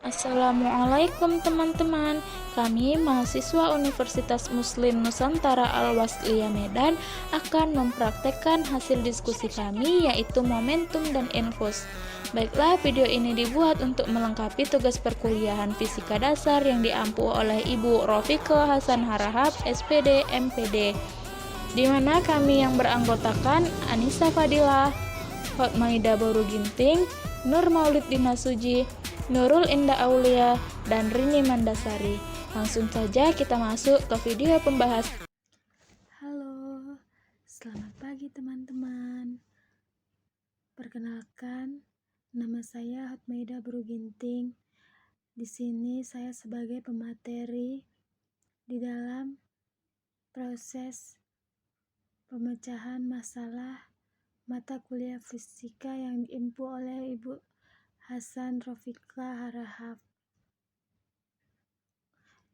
Assalamualaikum teman-teman. Kami mahasiswa Universitas Muslim Nusantara Al-Wasliyah Medan akan mempraktekkan hasil diskusi kami, yaitu momentum dan infus. Baiklah, video ini dibuat untuk melengkapi tugas perkuliahan fisika dasar yang diampu oleh Ibu Rofika Hasan Harahap, SPD, MPD, di mana kami yang beranggotakan Anissa Fadilah, Hotmaida Boru Ginting, Nur Maulid Dinasuji, Nurul Indah Aulia, dan Rini Mandasari. Langsung saja kita masuk ke video pembahasan. Halo, selamat pagi teman-teman. Perkenalkan, nama saya Hotmaida Beruginting. Di sini saya sebagai pemateri di dalam proses pemecahan masalah mata kuliah fisika yang diimpu oleh Ibu Hasan Rofika Harahap.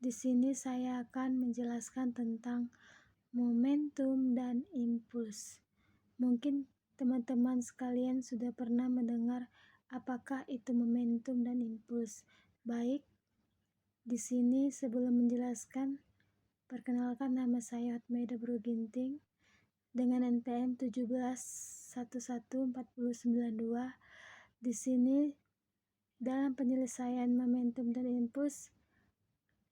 Di sini saya akan menjelaskan tentang momentum dan impuls. Mungkin teman-teman sekalian sudah pernah mendengar apakah itu momentum dan impuls. Baik, di sini sebelum menjelaskan, perkenalkan nama saya Hotmaida Beruginting dengan NPM 17114092. Di sini dalam penyelesaian momentum dan impuls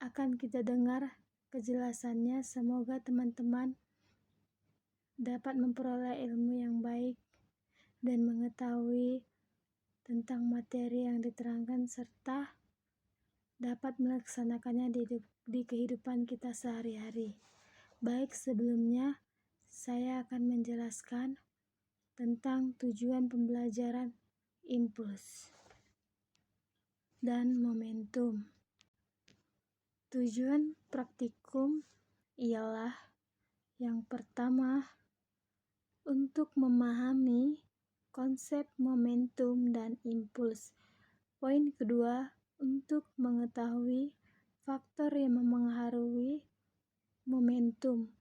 akan kita dengar kejelasannya. Semoga teman-teman dapat memperoleh ilmu yang baik dan mengetahui tentang materi yang diterangkan serta dapat melaksanakannya di kehidupan kita sehari-hari. Baik, sebelumnya saya akan menjelaskan tentang tujuan pembelajaran impuls dan momentum. Tujuan praktikum ialah yang pertama, untuk memahami konsep momentum dan impuls. Poin kedua, untuk mengetahui faktor yang memengaruhi momentum.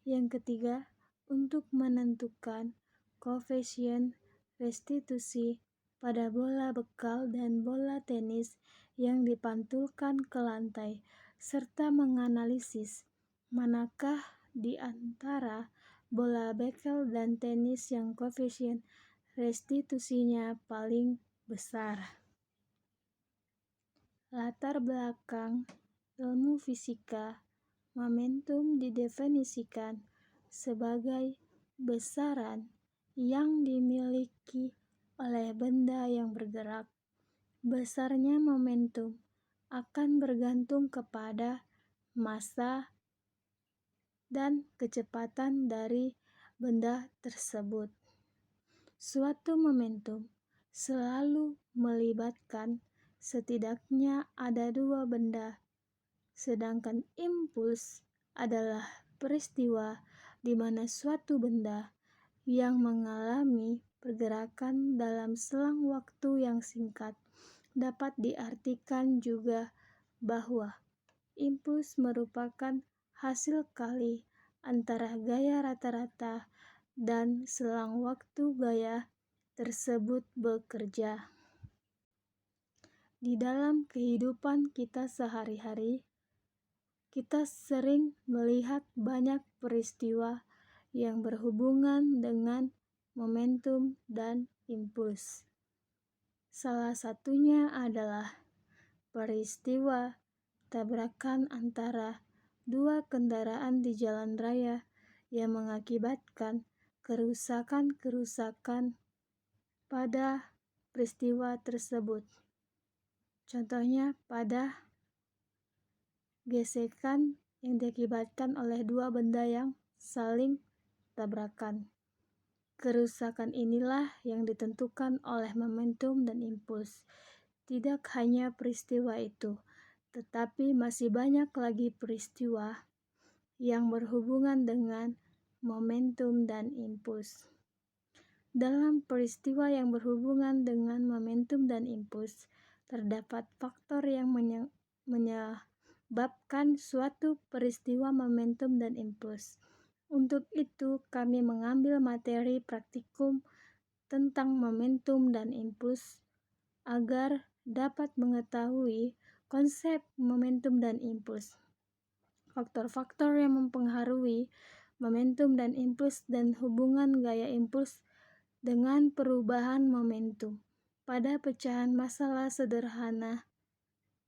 Yang ketiga, untuk menentukan koefisien restitusi pada bola bekal dan bola tenis yang dipantulkan ke lantai, serta menganalisis manakah di antara bola bekel dan tenis yang koefisien restitusinya paling besar. Latar belakang ilmu fisika, momentum didefinisikan sebagai besaran yang dimiliki oleh benda yang bergerak. Besarnya momentum akan bergantung kepada massa dan kecepatan dari benda tersebut. Suatu momentum selalu melibatkan setidaknya ada dua benda, sedangkan impuls adalah peristiwa di mana suatu benda yang mengalami pergerakan dalam selang waktu yang singkat. Dapat diartikan juga bahwa impuls merupakan hasil kali antara gaya rata-rata dan selang waktu gaya tersebut bekerja. Di dalam kehidupan kita sehari-hari, kita sering melihat banyak peristiwa yang berhubungan dengan momentum dan impuls. Salah satunya adalah peristiwa tabrakan antara dua kendaraan di jalan raya yang mengakibatkan kerusakan-kerusakan pada peristiwa tersebut. Contohnya pada gesekan yang diakibatkan oleh dua benda yang saling tabrakan. Kerusakan inilah yang ditentukan oleh momentum dan impuls. Tidak hanya peristiwa itu, tetapi masih banyak lagi peristiwa yang berhubungan dengan momentum dan impuls. Dalam peristiwa yang berhubungan dengan momentum dan impuls, terdapat faktor yang menyebabkan suatu peristiwa momentum dan impuls. Untuk itu, kami mengambil materi praktikum tentang momentum dan impuls agar dapat mengetahui konsep momentum dan impuls, faktor-faktor yang mempengaruhi momentum dan impuls, dan hubungan gaya impuls dengan perubahan momentum pada pecahan masalah sederhana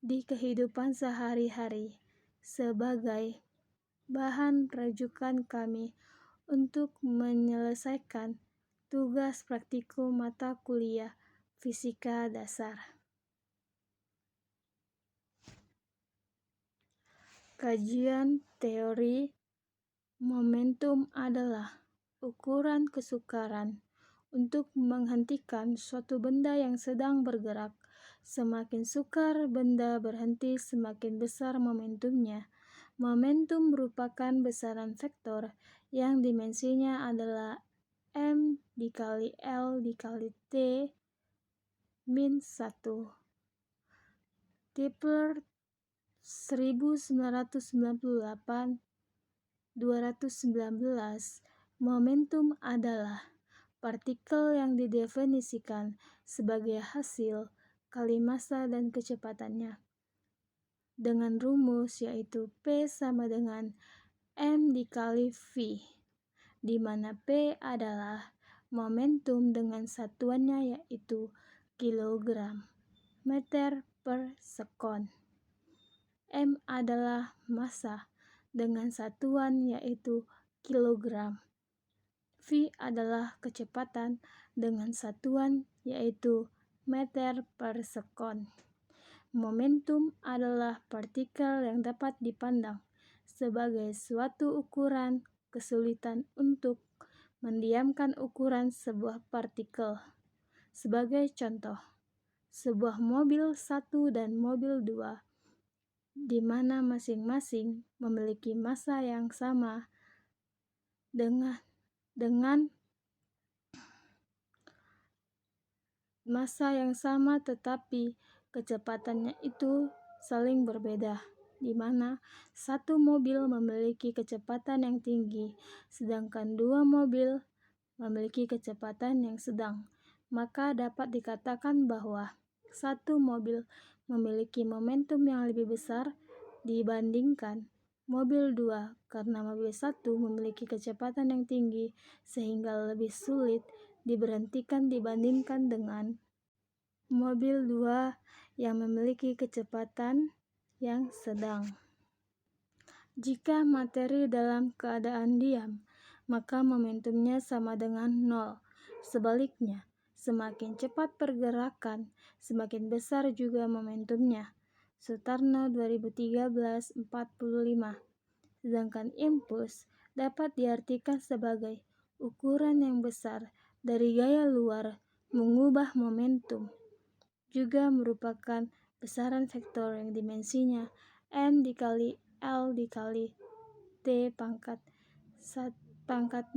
di kehidupan sehari-hari sebagai bahan rujukan kami untuk menyelesaikan tugas praktikum mata kuliah fisika dasar. Kajian teori momentum adalah ukuran kesukaran untuk menghentikan suatu benda yang sedang bergerak. Semakin sukar benda berhenti, semakin besar momentumnya. Momentum merupakan besaran vektor yang dimensinya adalah m dikali L dikali T min 1. Tipler 1998-219. Momentum adalah partikel yang didefinisikan sebagai hasil kali massa dan kecepatannya dengan rumus yaitu P sama dengan M dikali V, di mana P adalah momentum dengan satuannya yaitu kilogram meter per sekon. M adalah massa dengan satuan yaitu kilogram. V adalah kecepatan dengan satuan yaitu meter per sekon. Momentum adalah partikel yang dapat dipandang sebagai suatu ukuran kesulitan untuk mendiamkan ukuran sebuah partikel. Sebagai contoh, sebuah mobil 1 dan mobil 2 di mana masing-masing memiliki massa yang sama dengan massa yang sama tetapi kecepatannya itu saling berbeda, di mana satu mobil memiliki kecepatan yang tinggi sedangkan dua mobil memiliki kecepatan yang sedang. Maka dapat dikatakan bahwa satu mobil memiliki momentum yang lebih besar dibandingkan mobil 2 karena mobil 1 memiliki kecepatan yang tinggi sehingga lebih sulit diberhentikan dibandingkan dengan mobil 2 yang memiliki kecepatan yang sedang. Jika materi dalam keadaan diam, maka momentumnya sama dengan 0. Sebaliknya, semakin cepat pergerakan, semakin besar juga momentumnya. Sutarno 2013-45. Sedangkan impuls dapat diartikan sebagai ukuran yang besar dari gaya luar mengubah momentum. Juga merupakan besaran vektor yang dimensinya m dikali L dikali T pangkat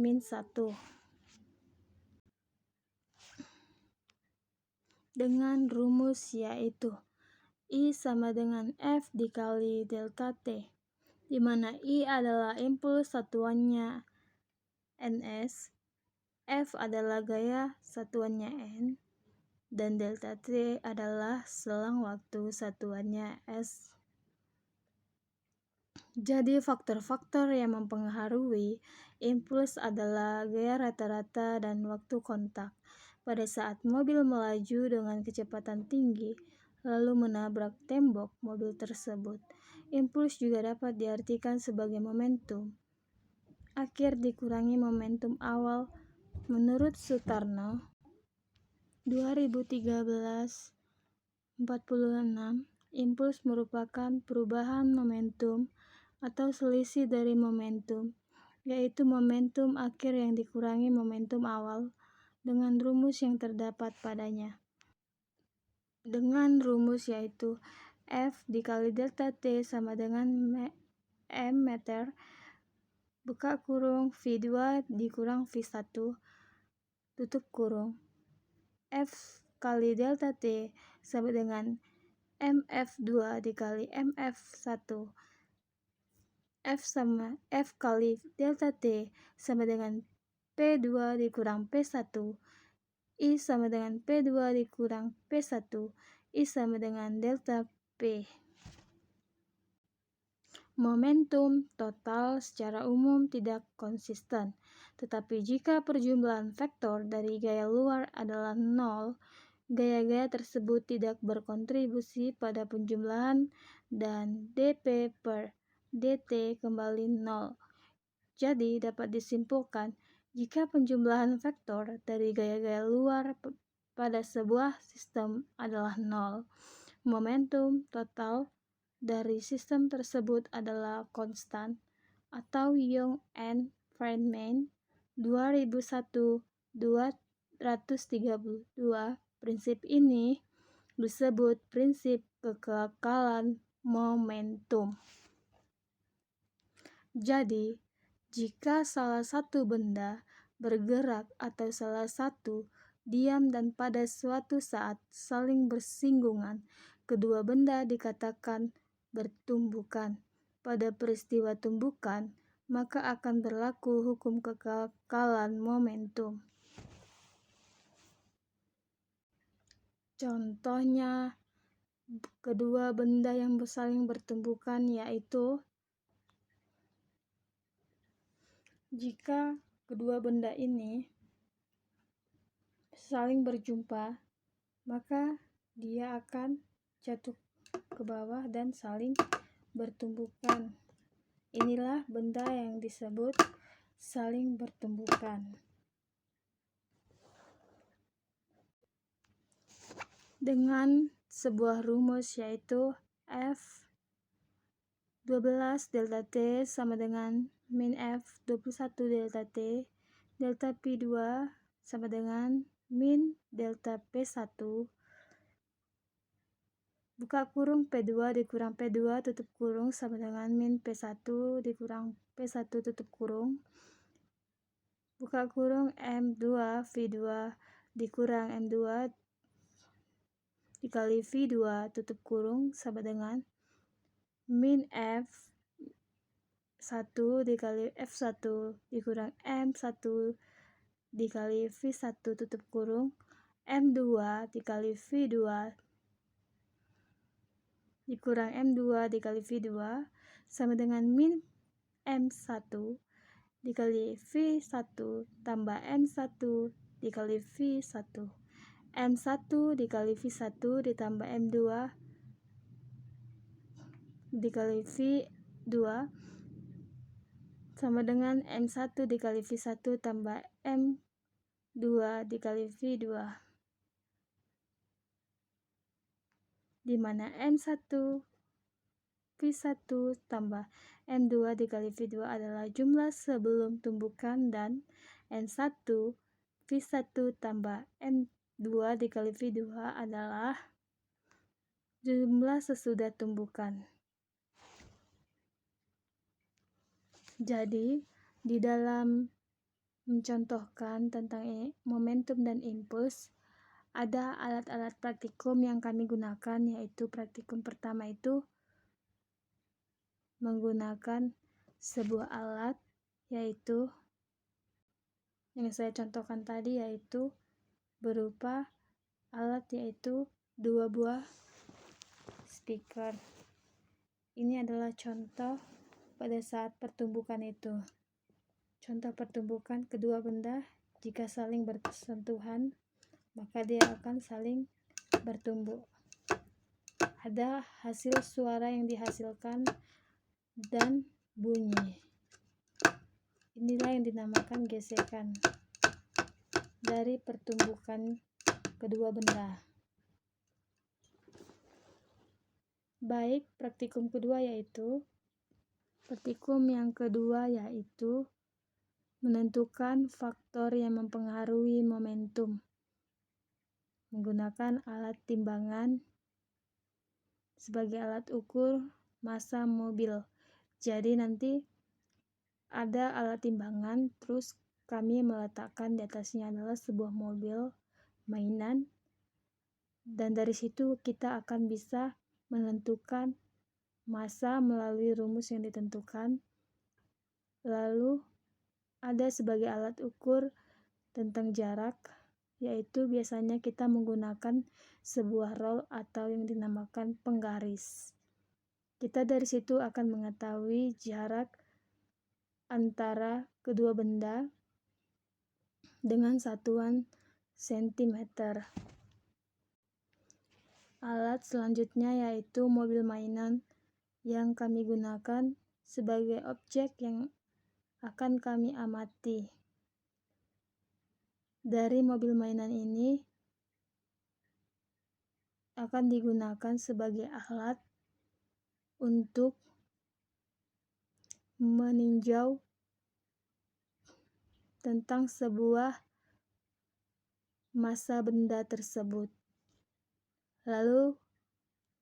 min 1. Dengan rumus yaitu I sama dengan F dikali delta T, di mana I adalah impuls satuannya Ns, F adalah gaya satuannya N, dan delta T adalah selang waktu satuannya S. Jadi faktor-faktor yang mempengaruhi impuls adalah gaya rata-rata dan waktu kontak. Pada saat mobil melaju dengan kecepatan tinggi, lalu menabrak tembok mobil tersebut, impuls juga dapat diartikan sebagai momentum akhir dikurangi momentum awal. Menurut Sutarno 2013-46, impuls merupakan perubahan momentum atau selisih dari momentum, yaitu momentum akhir yang dikurangi momentum awal dengan rumus yang terdapat padanya. Dengan rumus yaitu F dikali delta T sama dengan M meter buka kurung V2 dikurang V1 tutup kurung. F kali delta T sama dengan MF2 dikali MF1. F kali delta T sama dengan P2 dikurang P1. I sama dengan P2 dikurang P1. I sama dengan delta P. Momentum total secara umum tidak konsisten, tetapi jika perjumlahan vektor dari gaya luar adalah 0, gaya-gaya tersebut tidak berkontribusi pada penjumlahan dan dp per dt kembali 0. Jadi dapat disimpulkan, jika penjumlahan vektor dari gaya-gaya luar pada sebuah sistem adalah 0, momentum total dari sistem tersebut adalah konstan, atau Young and Feynman 2001-232. Prinsip ini disebut prinsip kekekalan momentum. Jadi, jika salah satu benda bergerak atau salah satu diam dan pada suatu saat saling bersinggungan, kedua benda dikatakan bertumbukan. Pada peristiwa tumbukan, maka akan berlaku hukum kekekalan momentum. Contohnya, kedua benda yang saling bertumbukan yaitu jika kedua benda ini saling berjumpa, maka dia akan jatuh ke bawah dan saling bertumbukan. Inilah benda yang disebut saling bertumbukan. Dengan sebuah rumus yaitu F12 delta T sama dengan min F21 delta T, delta P2 sama dengan min delta P1, buka kurung P2 dikurang P2 tutup kurung sama dengan min P1 dikurang P1 tutup kurung, buka kurung M2 V2 dikurang M2 dikali V2 tutup kurung sama dengan min F1 dikali F1 dikurang M1 dikali V1 tutup kurung, M2 dikali V2 dikurang M2 dikali V2 sama dengan min M1 dikali V1 tambah M1 dikali V1. M1 dikali V1 ditambah M2 dikali V2 sama dengan M1 dikali V1 tambah M2 dikali V2, di mana M1 V1 tambah M2 dikali V2 adalah jumlah sebelum tumbukan dan M1 V1 tambah M2 dikali V2 adalah jumlah sesudah tumbukan. Jadi, di dalam mencontohkan tentang momentum dan impuls, ada alat-alat praktikum yang kami gunakan, yaitu praktikum pertama itu menggunakan sebuah alat, yaitu yang saya contohkan tadi, yaitu berupa alat yaitu 2 buah speaker. Ini adalah contoh pada saat pertumbukan itu. Contoh pertumbukan kedua benda jika saling bersentuhan, maka dia akan saling bertumbuh. Ada hasil suara yang dihasilkan dan bunyi. Inilah yang dinamakan gesekan dari pertumbukan kedua benda. Baik, praktikum yang kedua yaitu menentukan faktor yang mempengaruhi momentum menggunakan alat timbangan sebagai alat ukur massa mobil. Jadi nanti ada alat timbangan, terus kami meletakkan di atasnya adalah sebuah mobil mainan, dan dari situ kita akan bisa menentukan massa melalui rumus yang ditentukan. Lalu ada sebagai alat ukur tentang jarak, yaitu biasanya kita menggunakan sebuah roll atau yang dinamakan penggaris. Kita dari situ akan mengetahui jarak antara kedua benda dengan satuan sentimeter. Alat selanjutnya yaitu mobil mainan yang kami gunakan sebagai objek yang akan kami amati. Dari mobil mainan ini akan digunakan sebagai alat untuk meninjau tentang sebuah massa benda tersebut. Lalu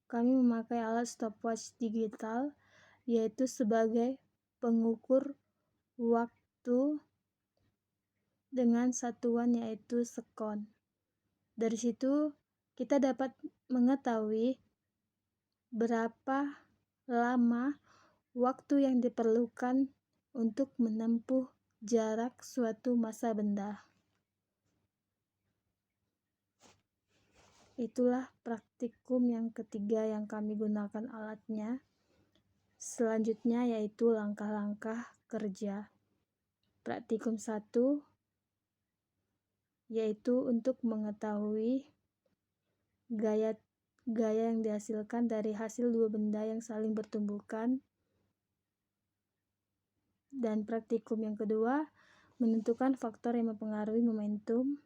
kami memakai alat stopwatch digital yaitu sebagai pengukur waktu dengan satuan yaitu sekon. Dari situ kita dapat mengetahui berapa lama waktu yang diperlukan untuk menempuh jarak suatu massa benda. Itulah praktikum yang ketiga yang kami gunakan alatnya. Selanjutnya yaitu langkah-langkah kerja. Praktikum 1 yaitu untuk mengetahui gaya yang dihasilkan dari hasil dua benda yang saling bertumbukan. Dan praktikum yang kedua menentukan faktor yang mempengaruhi momentum.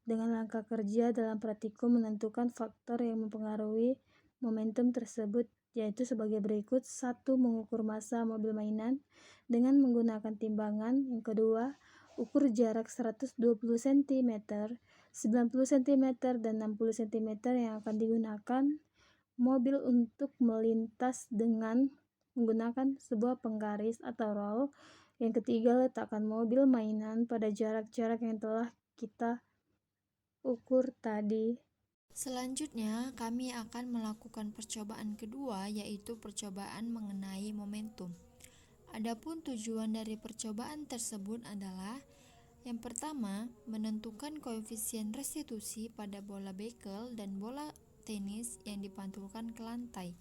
Dengan langkah kerja dalam praktikum menentukan faktor yang mempengaruhi momentum tersebut yaitu sebagai berikut. 1. Mengukur massa mobil mainan dengan menggunakan timbangan. Yang kedua, ukur jarak 120 cm, 90 cm, dan 60 cm yang akan digunakan mobil untuk melintas dengan menggunakan sebuah penggaris atau roll. Yang ketiga, letakkan mobil mainan pada jarak-jarak yang telah kita ukur tadi. Selanjutnya, kami akan melakukan percobaan kedua, yaitu percobaan mengenai momentum. Adapun tujuan dari percobaan tersebut adalah yang pertama, menentukan koefisien restitusi pada bola bekel dan bola tenis yang dipantulkan ke lantai.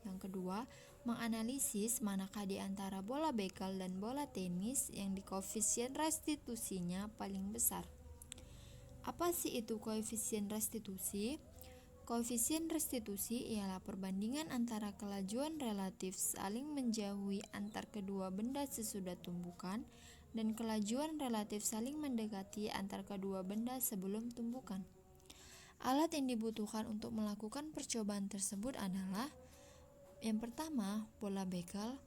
Yang kedua, menganalisis manakah di antara bola bekel dan bola tenis yang di koefisien restitusinya paling besar. Apa sih itu koefisien restitusi? Koefisien restitusi ialah perbandingan antara kelajuan relatif saling menjauhi antar kedua benda sesudah tumbukan dan kelajuan relatif saling mendekati antar kedua benda sebelum tumbukan. Alat yang dibutuhkan untuk melakukan percobaan tersebut adalah yang pertama, bola bekel,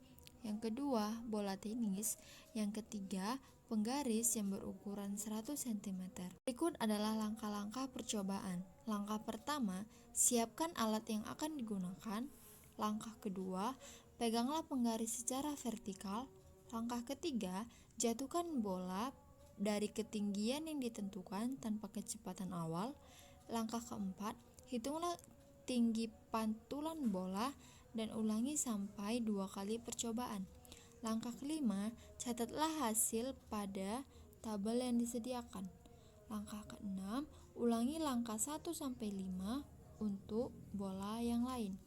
yang kedua, bola tenis, yang ketiga, penggaris yang berukuran 100 cm. Berikut adalah langkah-langkah percobaan. Langkah pertama, siapkan alat yang akan digunakan. Langkah kedua, peganglah penggaris secara vertikal. Langkah ketiga, jatuhkan bola dari ketinggian yang ditentukan tanpa kecepatan awal. Langkah keempat, hitunglah tinggi pantulan bola dan ulangi sampai 2 kali percobaan. Langkah kelima, catatlah hasil pada tabel yang disediakan. Langkah keenam, ulangi langkah 1-5 untuk bola yang lain.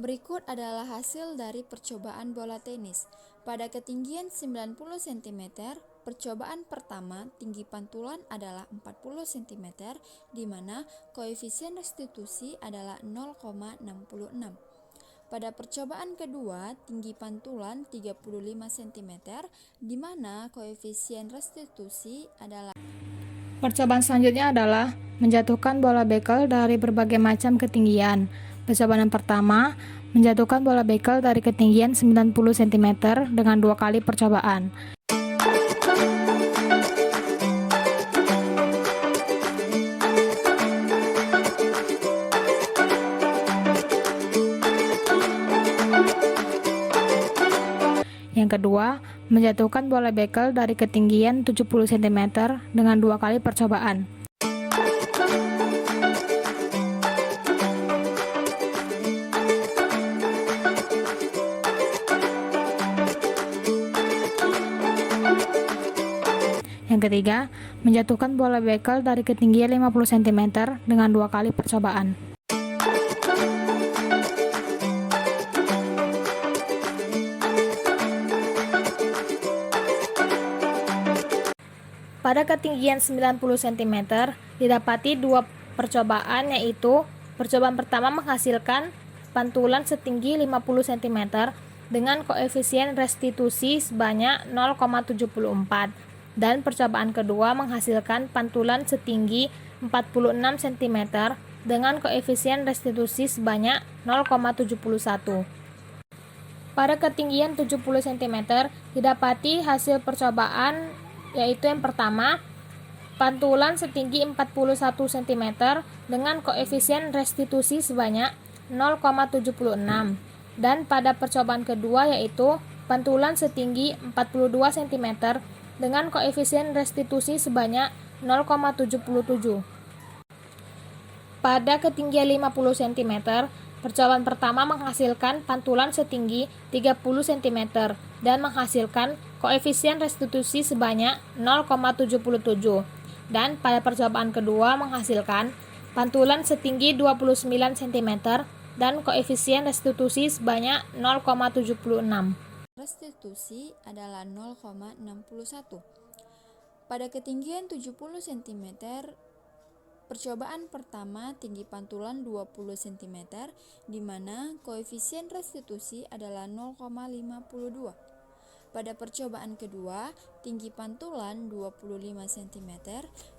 Berikut adalah hasil dari percobaan bola tenis. Pada ketinggian 90 cm, percobaan pertama tinggi pantulan adalah 40 cm, di mana koefisien restitusi adalah 0,66. Pada percobaan kedua, tinggi pantulan 35 cm, di mana koefisien restitusi adalah. Percobaan selanjutnya adalah menjatuhkan bola bekel dari berbagai macam ketinggian. Percobaan yang pertama, menjatuhkan bola bekel dari ketinggian 90 cm dengan 2 kali percobaan. Yang kedua, menjatuhkan bola bekel dari ketinggian 70 cm dengan 2 kali percobaan. Yang ketiga, menjatuhkan bola bekel dari ketinggian 50 cm dengan 2 kali percobaan. Pada ketinggian 90 cm, didapati 2 percobaan, yaitu percobaan pertama menghasilkan pantulan setinggi 50 cm dengan koefisien restitusi sebanyak 0,74 dan percobaan kedua menghasilkan pantulan setinggi 46 cm dengan koefisien restitusi sebanyak 0,71. Pada ketinggian 70 cm, didapati hasil percobaan, yaitu yang pertama, pantulan setinggi 41 cm dengan koefisien restitusi sebanyak 0,76, dan pada percobaan kedua yaitu pantulan setinggi 42 cm dengan koefisien restitusi sebanyak 0,77. Pada ketinggian 50 cm, percobaan pertama menghasilkan pantulan setinggi 30 cm dan menghasilkan koefisien restitusi sebanyak 0,77, dan pada percobaan kedua menghasilkan pantulan setinggi 29 cm dan koefisien restitusi sebanyak 0,76. Restitusi adalah 0,61. Pada ketinggian 70 cm, percobaan pertama tinggi pantulan 20 cm, di mana koefisien restitusi adalah 0,52. Pada percobaan kedua, tinggi pantulan 25 cm,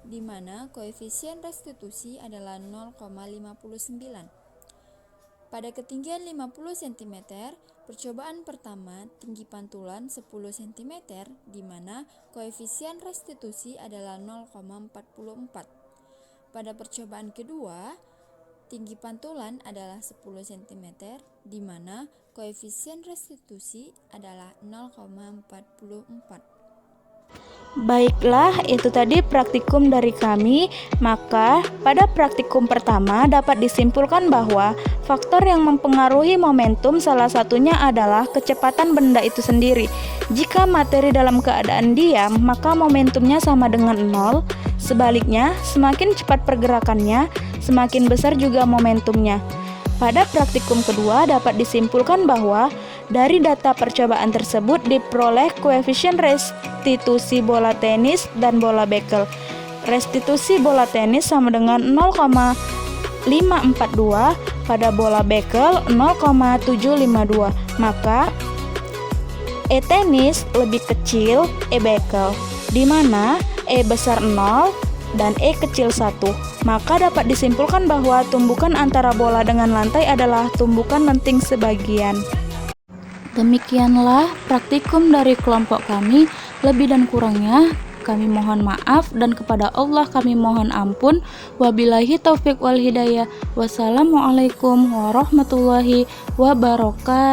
di mana koefisien restitusi adalah 0,59. Pada ketinggian 50 cm, percobaan pertama tinggi pantulan 10 cm, di mana koefisien restitusi adalah 0,44. Pada percobaan kedua, tinggi pantulan adalah 10 cm, di mana koefisien restitusi adalah 0,44. Baiklah, itu tadi praktikum dari kami. Maka, pada praktikum pertama dapat disimpulkan bahwa faktor yang mempengaruhi momentum salah satunya adalah kecepatan benda itu sendiri. Jika materi dalam keadaan diam, maka momentumnya sama dengan 0. Sebaliknya, semakin cepat pergerakannya, semakin besar juga momentumnya. Pada praktikum kedua dapat disimpulkan bahwa dari data percobaan tersebut diperoleh koefisien restitusi bola tenis dan bola bekel. Restitusi bola tenis sama dengan 0,542, pada bola bekel 0,752. Maka E tenis lebih kecil E bekel, di mana E besar 0 dan E kecil 1. Maka dapat disimpulkan bahwa tumbukan antara bola dengan lantai adalah tumbukan lenting sebagian. Demikianlah praktikum dari kelompok kami. Lebih dan kurangnya kami mohon maaf, dan kepada Allah kami mohon ampun. Wabillahi taufik wal hidayah. Wassalamualaikum warahmatullahi wabarakatuh.